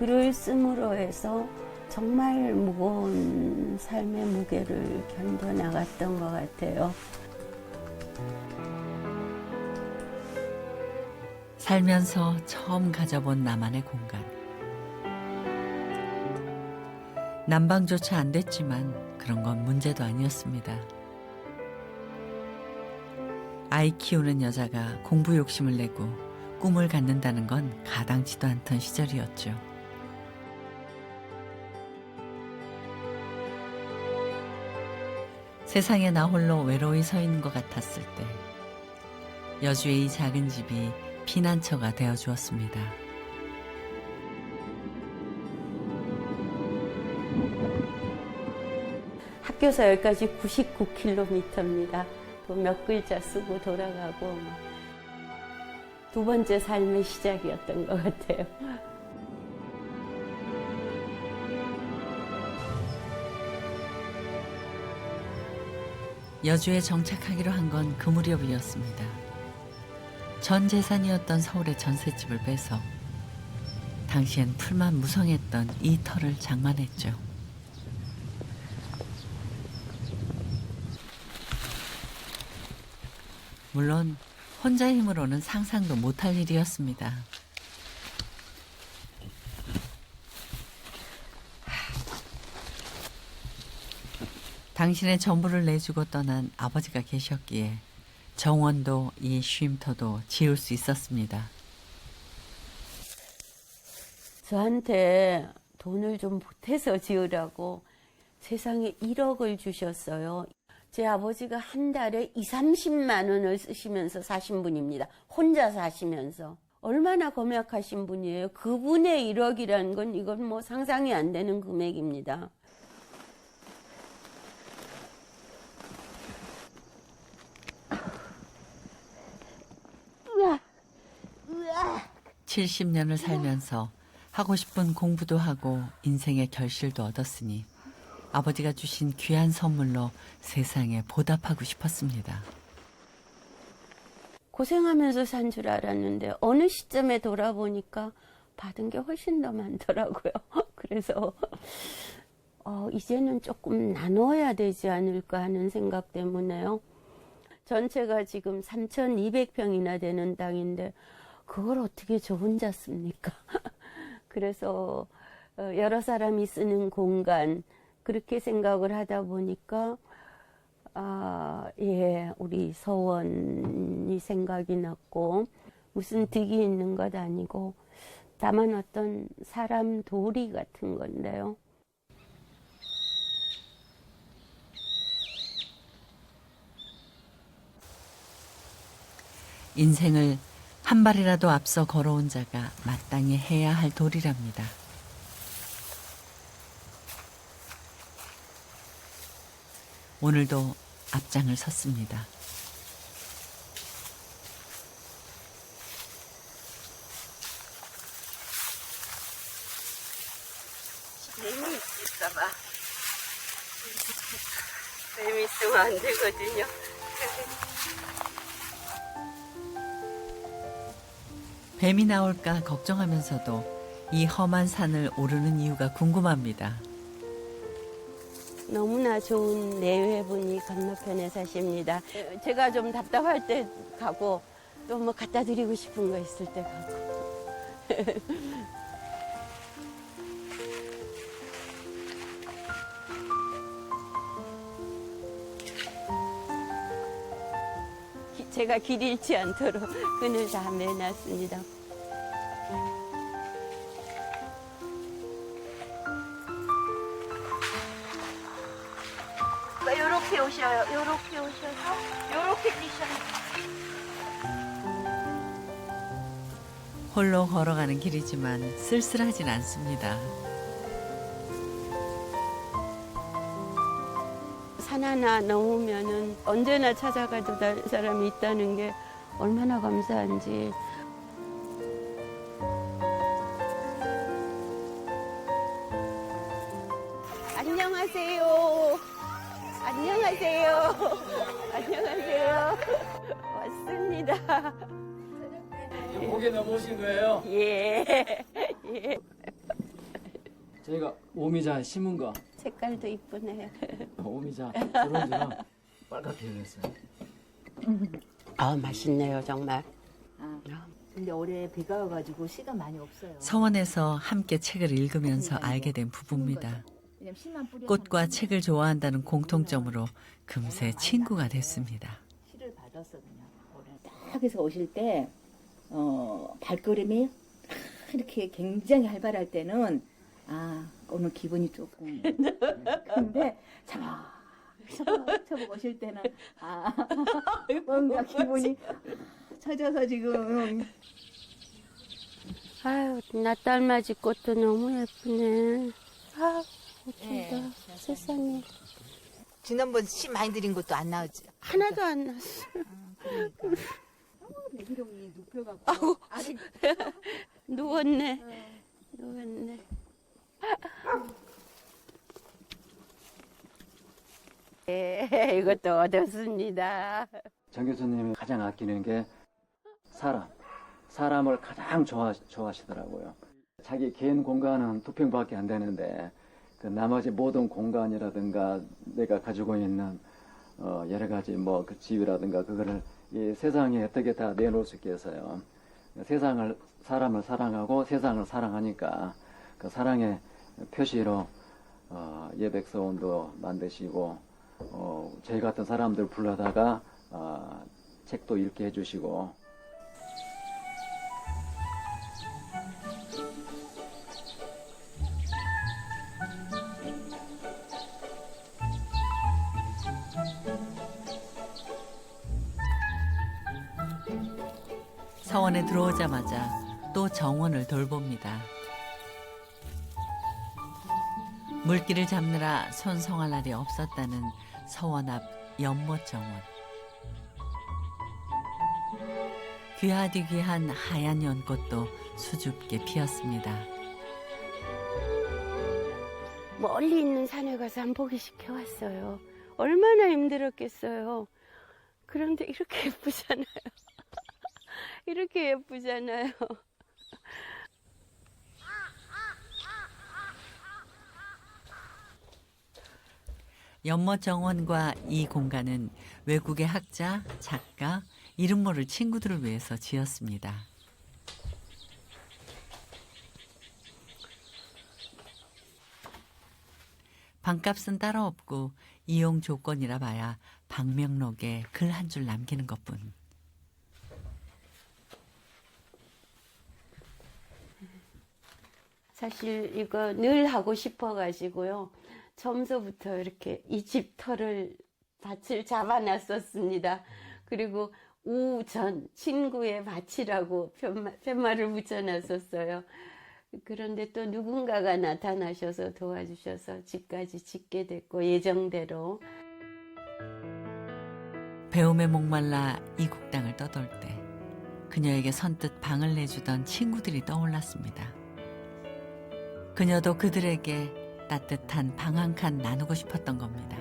글을 씀으로 해서 정말 무거운 삶의 무게를 견뎌나갔던 것 같아요. 살면서 처음 가져본 나만의 공간. 난방조차 안 됐지만 그런 건 문제도 아니었습니다. 아이 키우는 여자가 공부 욕심을 내고 꿈을 갖는다는 건 가당치도 않던 시절이었죠. 세상에 나 홀로 외로이 서 있는 것 같았을 때 여주의 이 작은 집이 피난처가 되어 주었습니다. 학교에서 여기까지 99km입니다. 몇 글자 쓰고 돌아가고 두 번째 삶의 시작이었던 것 같아요. 여주에 정착하기로 한 건 그 무렵이었습니다. 전 재산이었던 서울의 전셋집을 빼서 당시엔 풀만 무성했던 이 터를 장만했죠. 물론 혼자 힘으로는 상상도 못할 일이었습니다. 당신의 전부를 내주고 떠난 아버지가 계셨기에 정원도 이 쉼터도 지을 수 있었습니다. 저한테 돈을 좀 보태서 지으라고 세상에 1억을 주셨어요. 제 아버지가 한 달에 2, 30만 원을 쓰시면서 사신 분입니다. 혼자 사시면서. 얼마나 검약하신 분이에요. 그분의 1억이라는 건 이건 뭐 상상이 안 되는 금액입니다. 70년을 살면서 하고 싶은 공부도 하고 인생의 결실도 얻었으니 아버지가 주신 귀한 선물로 세상에 보답하고 싶었습니다. 고생하면서 산 줄 알았는데 어느 시점에 돌아보니까 받은 게 훨씬 더 많더라고요. 그래서 이제는 조금 나눠야 되지 않을까 하는 생각 때문에요. 전체가 지금 3,200평이나 되는 땅인데 그걸 어떻게 저 혼자 씁니까? 그래서 여러 사람이 쓰는 공간 그렇게 생각을 하다 보니까 우리 서원이 생각이 났고 무슨 득이 있는 것 아니고 다만 어떤 사람 도리 같은 건데요. 인생을 한 발이라도 앞서 걸어온 자가 마땅히 해야 할 도리랍니다. 오늘도 앞장을 섰습니다. 재미있을까봐. 재미있으면 안 되거든요. 뱀이 나올까 걱정하면서도 이 험한 산을 오르는 이유가 궁금합니다. 너무나 좋은 내외분이 건너편에 사십니다. 제가 좀 답답할 때 가고 또 뭐 갖다 드리고 싶은 거 있을 때 가고. 제가 길 잃지 않도록 끈을 다 매놨습니다. 요렇게 오셔요. 요렇게 오셔서 요렇게 뛰셔요. 홀로 걸어가는 길이지만 쓸쓸하진 않습니다. 산 하나 넘으면은 언제나 찾아가도 다른 사람이 있다는 게 얼마나 감사한지. 안녕하세요. 안녕하세요. 안녕하세요. 왔습니다. 목에 넘어오신 거예요? 예. 예. 저희가 오미자 심은 거 색깔도 이쁘네요. 오미자 주렁주렁 빨갛게 됐어요. 아, 맛있네요, 정말. 근데 올해 비가 와가지고 시간 많이 없어요. 서원에서 함께 책을 읽으면서 알게 된 부부입니다. 왜냐면 씨만 뿌려서 꽃과 책을 좋아한다는 공통점으로 금세 친구가 됐습니다. 시를 받았어 그냥 올해. 딱 해서 오실 때 발걸음이 이렇게 굉장히 활발할 때는 오늘 기분이 조금 근데 차박 오실 때는 뭔가 기분이 처져서 지금 아유, 낫달맞이 꽃도 너무 예쁘네. 아, 예쁘다. 세상에. 지난번 씨 많이 드린 것도 안 나왔지. 하나도 안 났어. 그러니까. 내기름이 눕혀갖고 아직 누웠네. 누웠네. 네, 이것도 얻었습니다. 정 교수님이 가장 아끼는 게 사람을 가장 좋아하시더라고요. 자기 개인 공간은 2평밖에 안 되는데 그 나머지 모든 공간이라든가 내가 가지고 있는 여러 가지 그 집이라든가 그거를 이 세상에 어떻게 다 내놓을 수 있게 해서요. 사람을 사랑하고 세상을 사랑하니까 그 사랑의 표시로 예백서원도 만드시고 저희 같은 사람들 불러다가 책도 읽게 해주시고. 서원에 들어오자마자 또 정원을 돌봅니다. 물기를 잡느라 손 성할 날이 없었다는 서원 앞 연못정원. 귀하디 귀한 하얀 연꽃도 수줍게 피었습니다. 멀리 있는 산에 가서 한 포기 시켜왔어요. 얼마나 힘들었겠어요. 그런데 이렇게 예쁘잖아요. 이렇게 예쁘잖아요. 연못정원과 이 공간은 외국의 학자, 작가, 이름 모를 친구들을 위해서 지었습니다. 방값은 따로 없고 이용 조건이라 봐야 방명록에 글 한 줄 남기는 것뿐. 사실 이거 늘 하고 싶어가지고요. 처음서부터 이렇게 이 집 털을 밭을 잡아놨었습니다. 그리고 우전 친구의 밭이라고 팻말을 붙여놨었어요. 그런데 또 누군가가 나타나셔서 도와주셔서 집까지 짓게 됐고 예정대로. 배움에 목말라 이국땅을 떠돌 때 그녀에게 선뜻 방을 내주던 친구들이 떠올랐습니다. 그녀도 그들에게 따뜻한 방 한 칸 나누고 싶었던 겁니다.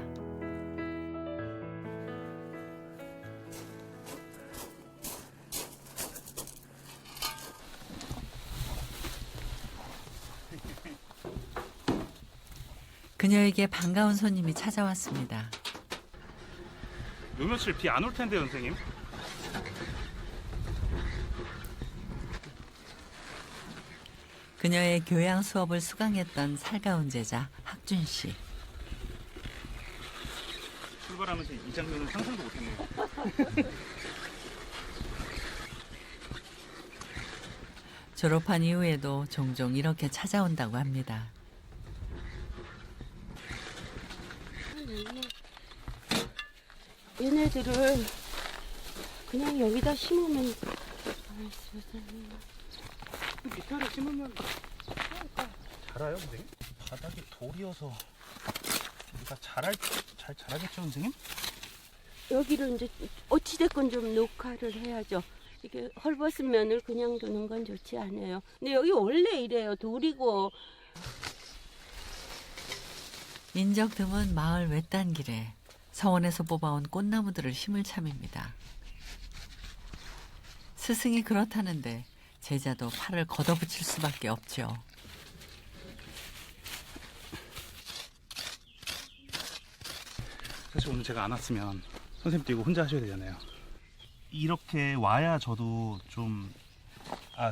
그녀에게 반가운 손님이 찾아왔습니다. 요 며칠 비 안 올 텐데요, 선생님. 그녀의 교양 수업을 수강했던 살가운 제자 학준 씨. 출발하면서 이 장면은 상상도 못했네요. 졸업한 이후에도 종종 이렇게 찾아온다고 합니다. 얘네들을 그냥 여기다 심으면 밑에를 심으면 자라요, 선생님? 바닥이 돌이어서 우리가 잘 자라겠죠, 선생님? 여기를 이제 어찌됐건 좀 녹화를 해야죠. 이게 헐벗은 면을 그냥 두는 건 좋지 않아요. 근데 여기 원래 이래요. 돌이고. 인적 드문 마을 외딴 길에 서원에서 뽑아온 꽃나무들을 심을 참입니다. 스승이 그렇다는데 제자도 팔을 걷어붙일 수밖에 없죠. 사실 오늘 제가 안 왔으면 선생님 도 이거 혼자 하셔야 되잖아요. 이렇게 와야 저도 좀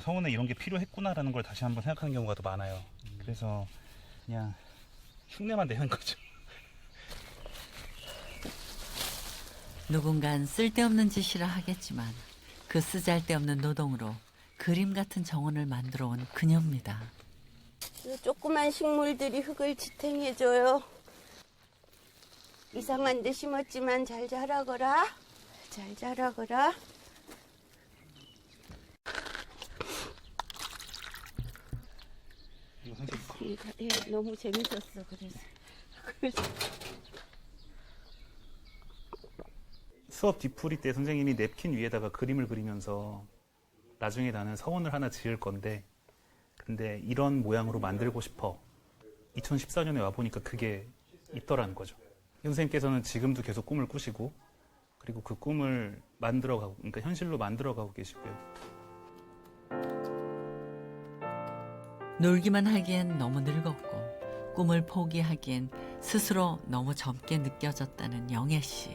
성원에 이런 게 필요했구나라는 걸 다시 한번 생각하는 경우가 더 많아요. 그래서 그냥 흉내만 내는 거죠. 누군간 쓸데없는 짓이라 하겠지만 그 쓰잘데없는 노동으로 그림 같은 정원을 만들어 온 그녀입니다. 조그만 식물들이 흙을 지탱해줘요. 이상한 데 심었지만 잘 자라거라. 잘 자라거라. 이거 선생님 거. 예, 너무 재밌었어. 그래서. 수업 뒤풀이 때 선생님이 냅킨 위에다가 그림을 그리면서 나중에 나는 서원을 하나 지을 건데 근데 이런 모양으로 만들고 싶어. 2014년에 와보니까 그게 있더라는 거죠. 선생님께서는 지금도 계속 꿈을 꾸시고 그리고 그 꿈을 만들어가고 그러니까 현실로 만들어가고 계시고요. 놀기만 하기엔 너무 늙었고 꿈을 포기하기엔 스스로 너무 젊게 느껴졌다는 영애 씨.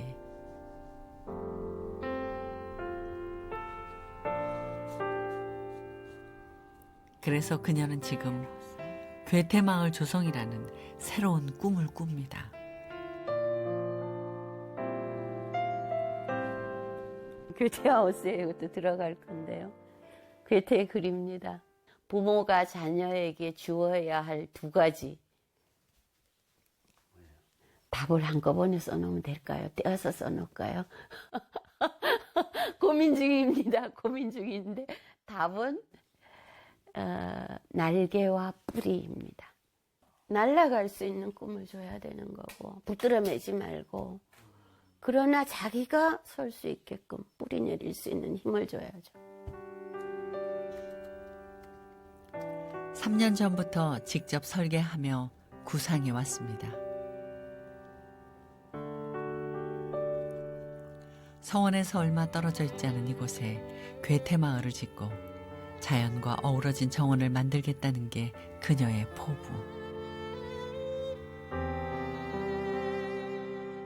그래서 그녀는 지금 괴테마을 조성이라는 새로운 꿈을 꿉니다. 괴테하우스에 이것도 들어갈 건데요. 괴테의 글입니다. 부모가 자녀에게 주어야 할 두 가지. 답을 한꺼번에 써놓으면 될까요? 떼어서 써놓을까요? 고민 중입니다. 고민 중인데 답은 날개와 뿌리입니다. 날아갈 수 있는 꿈을 줘야 되는 거고 붙들어매지 말고 그러나 자기가 설 수 있게끔 뿌리 내릴 수 있는 힘을 줘야죠. 3년 전부터 직접 설계하며 구상해 왔습니다. 서원에서 얼마 떨어져 있지 않은 이곳에 괴테마을을 짓고 자연과 어우러진 정원을 만들겠다는 게 그녀의 포부.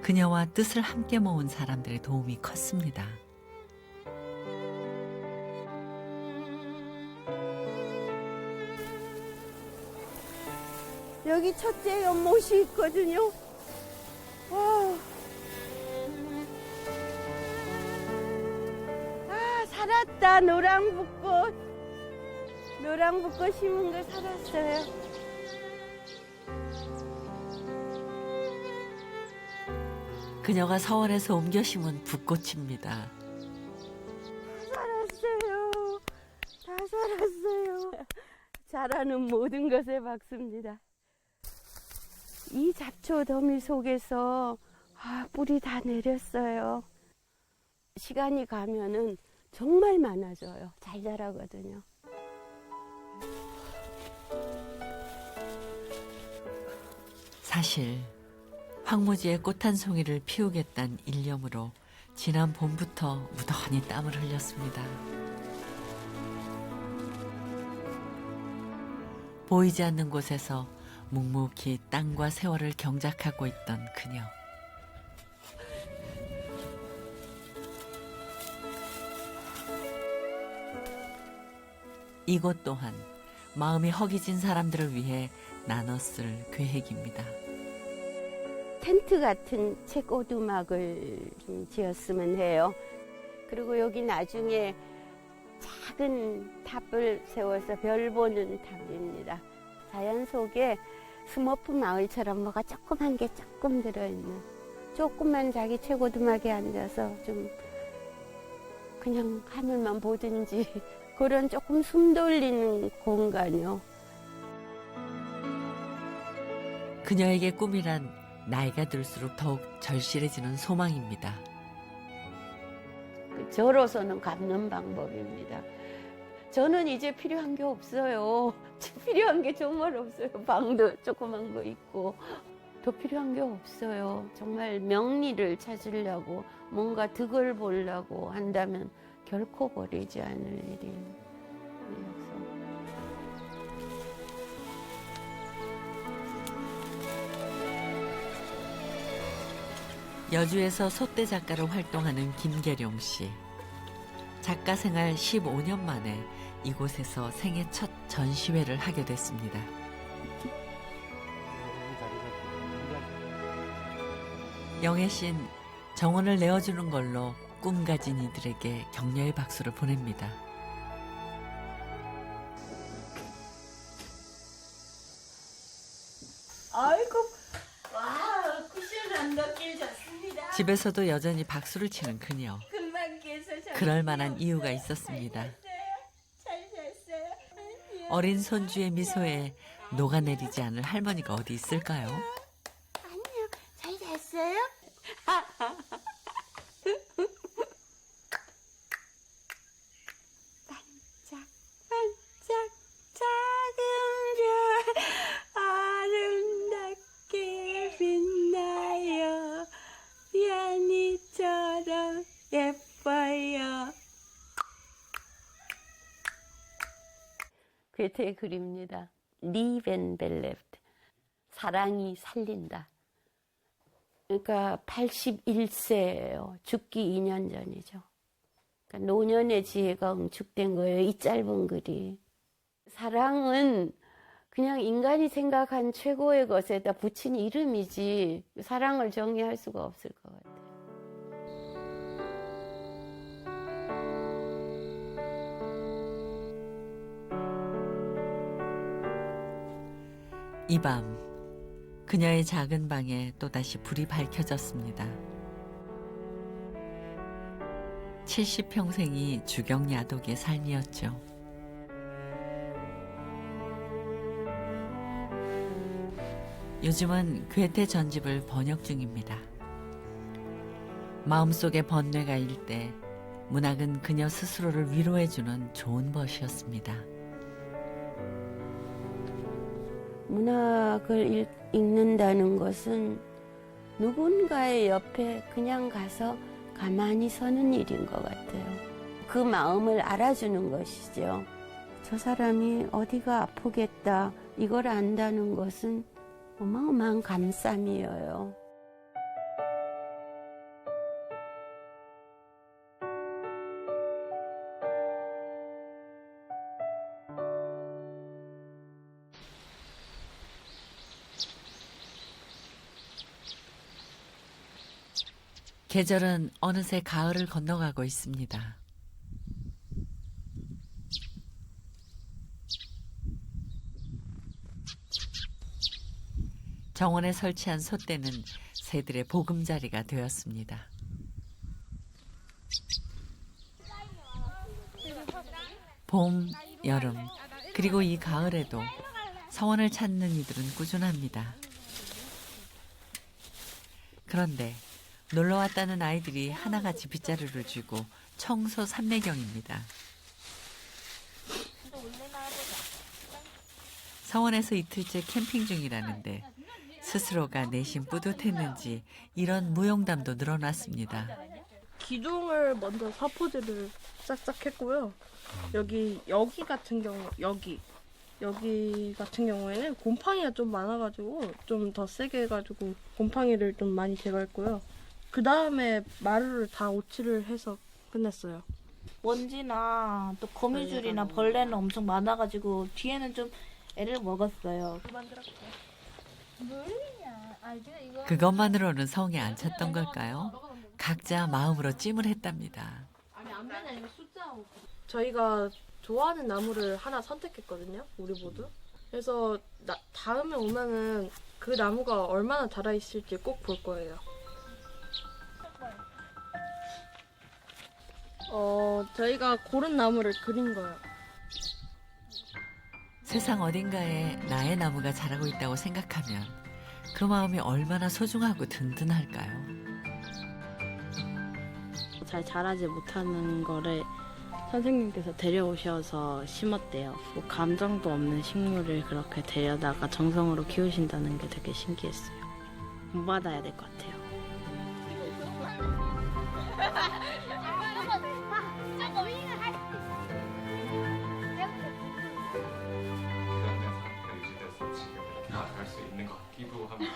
그녀와 뜻을 함께 모은 사람들의 도움이 컸습니다. 여기 첫째 연못이 있거든요. 와. 살았다. 노랑붓꽃. 노랑붓꽃 심은 거 살았어요. 그녀가 서원에서 옮겨 심은 붓꽃입니다. 살았어요. 다 살았어요. 자라는 모든 것에 박수입니다. 이 잡초 더미 속에서 뿌리 다 내렸어요. 시간이 가면은 정말 많아져요. 잘 자라거든요. 사실 황무지에 꽃 한 송이를 피우겠다는 일념으로 지난 봄부터 무던히 땀을 흘렸습니다. 보이지 않는 곳에서 묵묵히 땅과 세월을 경작하고 있던 그녀. 이곳 또한 마음이 허기진 사람들을 위해 나눠 쓸 계획입니다. 텐트 같은 책 오두막을 좀 지었으면 해요. 그리고 여기 나중에 작은 탑을 세워서 별 보는 탑입니다. 자연 속에 스머프 마을처럼 뭐가 조그만 게 조금 들어있는 조그만 자기 책 오두막에 앉아서 좀 그냥 하늘만 보든지 그런 조금 숨 돌리는 공간이요. 그녀에게 꿈이란 나이가 들수록 더욱 절실해지는 소망입니다. 저로서는 갚는 방법입니다. 저는 이제 필요한 게 없어요. 필요한 게 정말 없어요. 방도 조그만 거 있고 더 필요한 게 없어요. 정말 명리를 찾으려고 뭔가 득을 보려고 한다면 결코 버리지 않을 일이에요. 여주에서 소떼 작가로 활동하는 김계룡 씨. 작가 생활 15년 만에 이곳에서 생애 첫 전시회를 하게 됐습니다. 영애 씨는 정원을 내어주는 걸로 꿈 가진 이들에게 격려의 박수를 보냅니다. 아이고, 와, 쿠션 넣길 좋습니다. 집에서도 여전히 박수를 치는 그녀. 금방 깨서 그럴 만한 이유가 있었습니다. 잘 잤어요. 어린 손주의 미소에 녹아내리지 않을 할머니가 어디 있을까요? 안녕, 잘 잤어요? 반짝반짝 작은 별 아름답게 빛나요. 비아니처럼 예뻐요. 괴테의 글입니다. 리벤 벨레프트. 사랑이 살린다. 그러니까 81세예요. 죽기 2년 전이죠. 그러니까 노년의 지혜가 응축된 거예요. 이 짧은 글이. 사랑은 그냥 인간이 생각한 최고의 것에다 붙인 이름이지 사랑을 정의할 수가 없을 것 같아요. 이 밤 그녀의 작은 방에 또다시 불이 밝혀졌습니다. 70평생이 주경야독의 삶이었죠. 요즘은 괴테 전집을 번역 중입니다. 마음속의 번뇌가 일 때 문학은 그녀 스스로를 위로해주는 좋은 벗이었습니다. 문학을 읽는다는 것은 누군가의 옆에 그냥 가서 가만히 서는 일인 것 같아요. 그 마음을 알아주는 것이죠. 저 사람이 어디가 아프겠다 이걸 안다는 것은 어마어마한 감쌈이에요. 계절은 어느새 가을을 건너가고 있습니다. 정원에 설치한 솥대는 새들의 보금자리가 되었습니다. 봄, 여름, 그리고 이 가을에도 서원을 찾는 이들은 꾸준합니다. 그런데 놀러 왔다는 아이들이 하나같이 빗자루를 쥐고 청소 삼매경입니다. 서원에서 이틀째 캠핑 중이라는데 스스로가 내심 뿌듯했는지 이런 무용담도 늘어났습니다. 기둥을 먼저 사포질을 싹싹 했고요. 여기 같은 경우 여기 같은 경우에는 곰팡이가 좀 많아가지고 좀 더 세게 해가지고 곰팡이를 좀 많이 제거했고요. 그 다음에 마루를 다 오칠을 해서 끝냈어요. 먼지나 또 거미줄이나 벌레는 엄청 많아가지고 뒤에는 좀 애를 먹었어요. 그것만으로는 성에 안 찼던 걸까요? 각자 마음으로 찜을 했답니다. 저희가 좋아하는 나무를 하나 선택했거든요. 우리 모두. 그래서 다음에 오면은 그 나무가 얼마나 자라있을지 꼭 볼 거예요. 저희가 고른 나무를 그린 거예요. 세상 어딘가에 나의 나무가 자라고 있다고 생각하면 그 마음이 얼마나 소중하고 든든할까요? 잘 자라지 못하는 거를 선생님께서 데려오셔서 심었대요. 뭐 감정도 없는 식물을 그렇게 데려다가 정성으로 키우신다는 게 되게 신기했어요. 본받아야 될 것 같아요. 유지돼서 지금 나아갈 수 있는 것 같기도 합니다.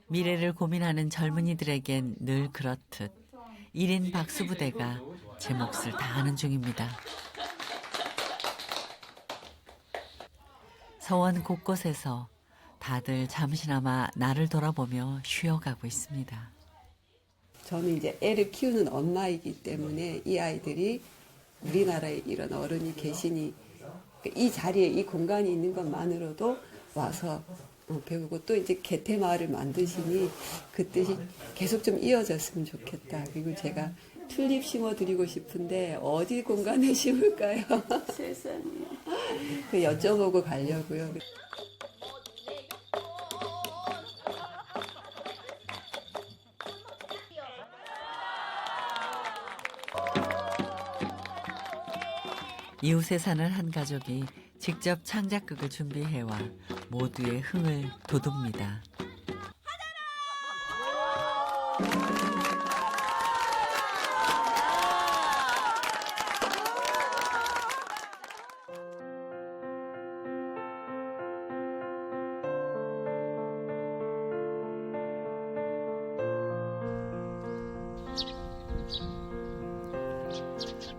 미래를 고민하는 젊은이들에겐 늘 그렇듯 1인 박수부대가 제 몫을 다하는 중입니다. 서원 곳곳에서 다들 잠시나마 나를 돌아보며 쉬어가고 있습니다. 저는 이제 애를 키우는 엄마이기 때문에 이 아이들이 우리나라에 이런 어른이 계시니 이 자리에 이 공간이 있는 것만으로도 와서 배우고 또 이제 개태마을을 만드시니 그 뜻이 계속 좀 이어졌으면 좋겠다. 그리고 제가 튤립 심어드리고 싶은데 어디 공간에 심을까요? 세상에. 그 여쭤보고 가려고요. 이웃에 사는 한 가족이 직접 창작극을 준비해와 모두의 흥을 돋웁니다.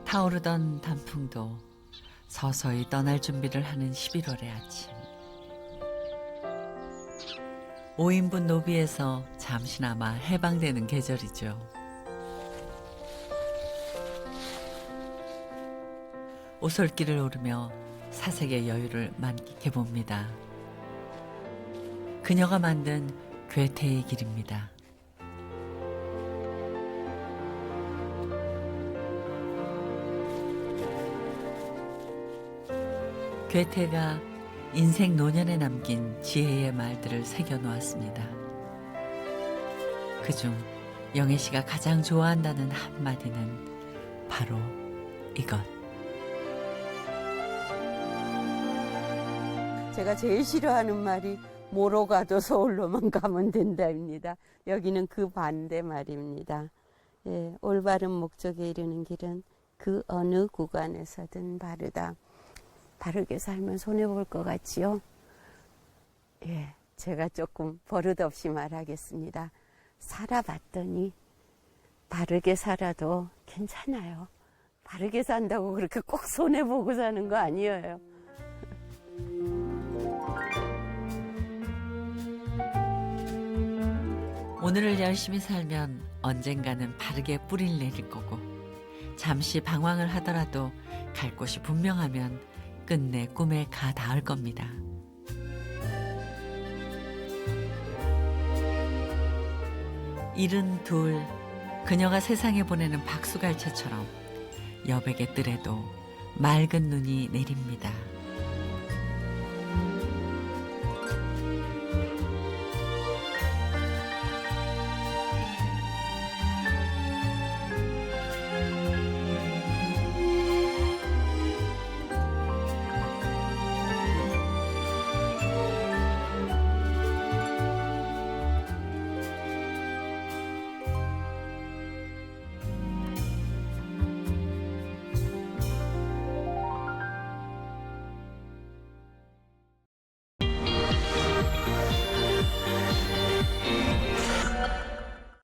타오르던 단풍도 서서히 떠날 준비를 하는 11월의 아침. 5인분 노비에서 잠시나마 해방되는 계절이죠. 오솔길을 오르며 사색의 여유를 만끽해 봅니다. 그녀가 만든 괴테의 길입니다. 괴테가 인생 노년에 남긴 지혜의 말들을 새겨놓았습니다. 그중 영애 씨가 가장 좋아한다는 한마디는 바로 이것. 제가 제일 싫어하는 말이 뭐로 가도 서울로만 가면 된다입니다. 여기는 그 반대 말입니다. 예, 올바른 목적에 이르는 길은 그 어느 구간에서든 바르다. 바르게 살면 손해볼 것 같지요? 예, 제가 조금 버릇없이 말하겠습니다. 살아봤더니 바르게 살아도 괜찮아요. 바르게 산다고 그렇게 꼭 손해보고 사는 거 아니에요. 오늘을 열심히 살면 언젠가는 바르게 뿌리를 내릴 거고, 잠시 방황을 하더라도 갈 곳이 분명하면 끝내 꿈에 가 닿을 겁니다. 일은 둘, 그녀가 세상에 보내는 박수갈채처럼 여백의 뜰에도 맑은 눈이 내립니다.